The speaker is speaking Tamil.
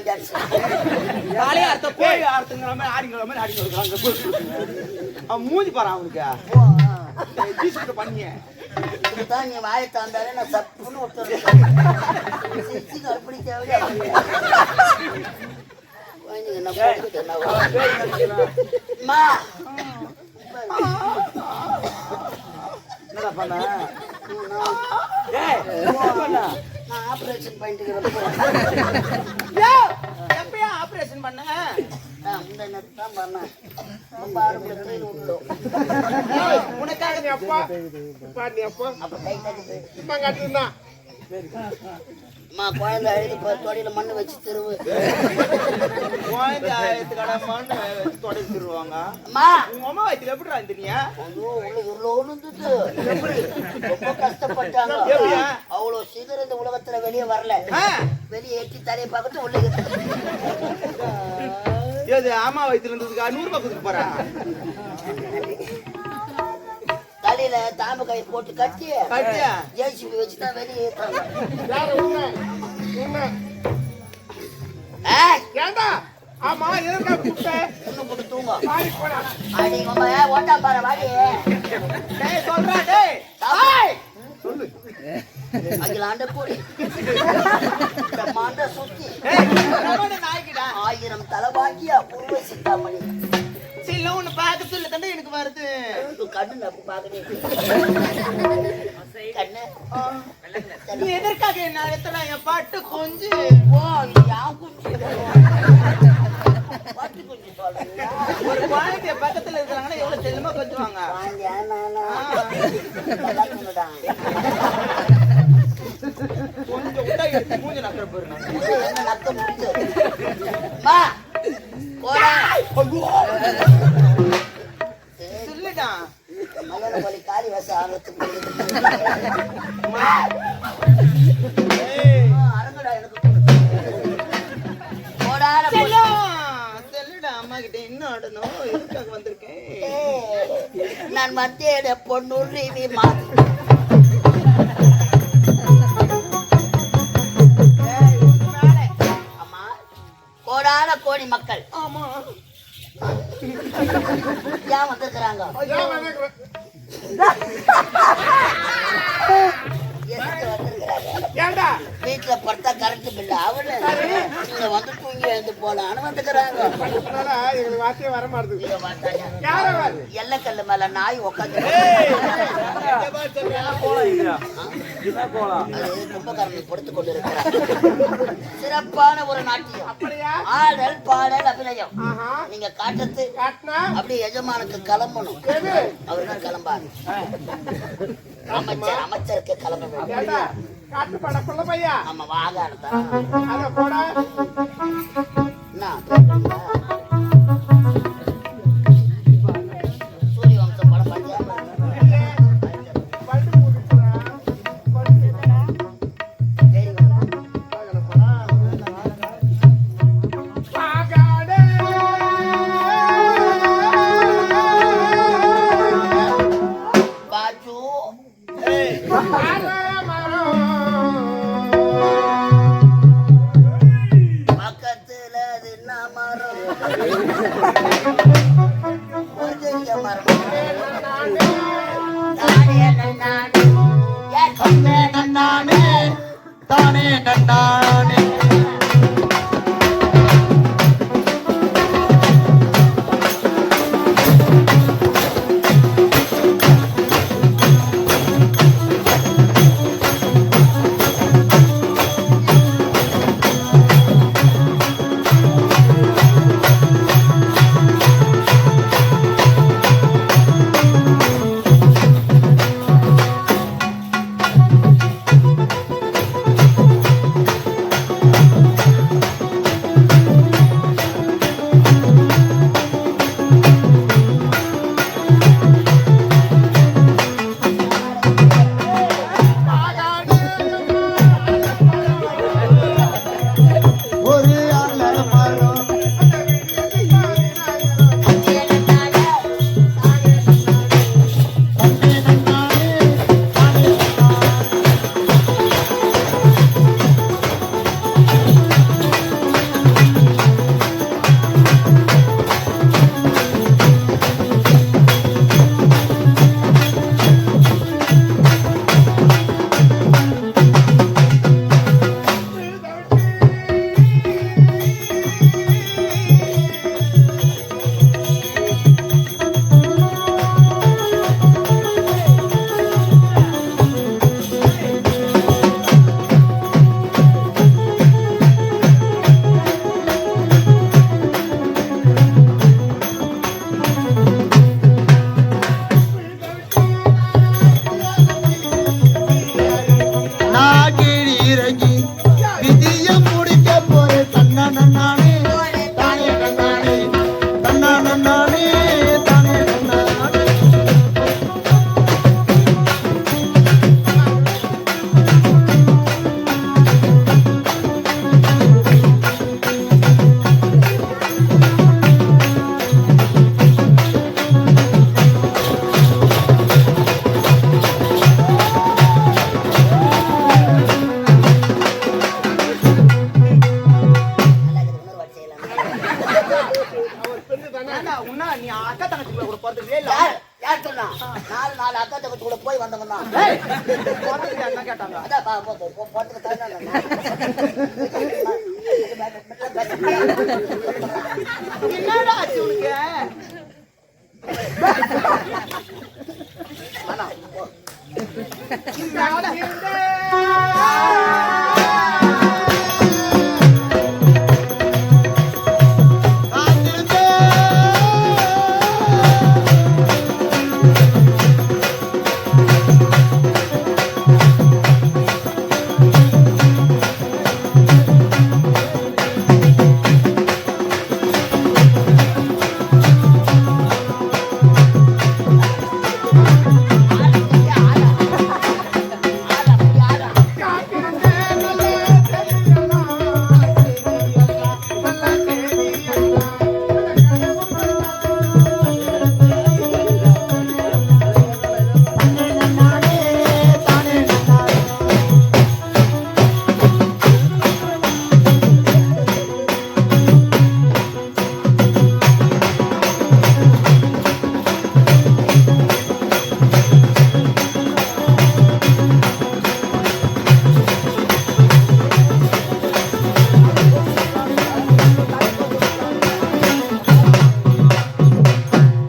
தாண்டி அடிச்சு காலையே அர்த்த போய் அர்த்தங்கிற மாதிரி ஆடிங்கிற மாதிரி ஆடி கொடுக்குறாங்க. அவன் மூஞ்சி பாரு அவனுக்கு ஜீஸ்கிட்ட பண்ணிய இதுதான் நீ வாயை தாண்டாலே நான் சப்புன்னு ஒருத்தர் கற்படி தேவையா என்னடா பண்ண நான் ஆபரேஷன் பண்ணிட்டு எப்பயா ஆபரேஷன் பண்ண தான் பண்ணேன். ரொம்ப ஆரம்பத்துல விட்டோம். உனக்காக நீ அப்பா நீ அப்பா அப்ப கை தட்டு இப்ப கட்டுனா குழந்தை அழுது தொடையில மண்ணு வச்சு திருவு குழந்தை ஆயிரத்துக்கடை மண்ணு வச்சு தொடை திருவாங்க. உங்க அம்மா வயிற்றுல எப்படி இருந்தீங்க? ரொம்ப கஷ்டப்பட்டாங்க. அவ்வளவு சீக்கிரம் இந்த உலகத்துல வெளியே வரல. வெளியே ஏற்றி தலையை பார்த்துட்டு உள்ள ஏது அம்மா வயிற்றுல இருந்ததுக்கு 100 ரூபாய் கொடுத்து போறா. தலையில தாம கை போட்டு கட்டி ஜேசிபி வச்சுதான் வெளியே ஏற்றாங்க. ஆமா போட்டு தூங்க ஓட்டா பாரு வாடி அகிலாண்ட கூடி பிரம்மாண்ட சுத்தி 1000 தலைவாக்கியா பூர்வ சிந்தாமணி ஒண்ணு பாக்க சொல்ல தண்டை எனக்கு வருது. கண்ணு நப்பு பாக்கணும். கண்ணு நீ எதற்காக என்ன எத்தனை என் பாட்டு கொஞ்சு பாட்டு கொஞ்சம் சொல்றேன். ஒரு குழந்தைய பக்கத்துல இருக்கிறாங்கன்னா எவ்வளவு செல்லமா கொஞ்சுவாங்க. கொஞ்சம் விட்டா எடுத்து மூஞ்சி நக்கிற போயிருங்க. என்ன நக்க முடிஞ்சு சொல்லிட்டான் மலையாள பள்ளி காரி வேச ஆர்வத்துக்கு அரங்கடா எனக்கு சொல்லுடா அம்மா கிட்ட என்ன ஆடணும் எதுக்காக வந்திருக்கேன். நான் மத்திய பொண்ணு மாதிரி கோடான கோடி மக்கள் ஏன் வந்திருக்கிறாங்க? வீட்டுல படுத்தா கரண்ட் பில்ல அவளு நீங்க வந்து தூங்கி எழுந்து போலான்னு வந்துக்கிறாங்க. எல்லக்கல்லு மேல நாய் உட்காந்து கும்பகரணை கொடுத்து கொண்டு இருக்கிறார். சிறப்பான ஒரு நாட்டியம், ஆடல் பாடல் அபிநயம். நீங்க காட்டுறது அப்படியே எஜமானுக்கு கிளம்பணும். அவர்தான் கிளம்பாரு. அமைச்சருக்கு கிளம்ப வேண்டும். ஆமா வாகாடுதான் சூரிய வம்சம் படம் பார்த்தியா? தானே நன்னானே கூட போய் வந்தவன் தான். என்ன கேட்டாங்க? அதான் போறதுக்கு தகுந்த என்னடா ஆச்சு உனக்கு? ஆனா, இந்த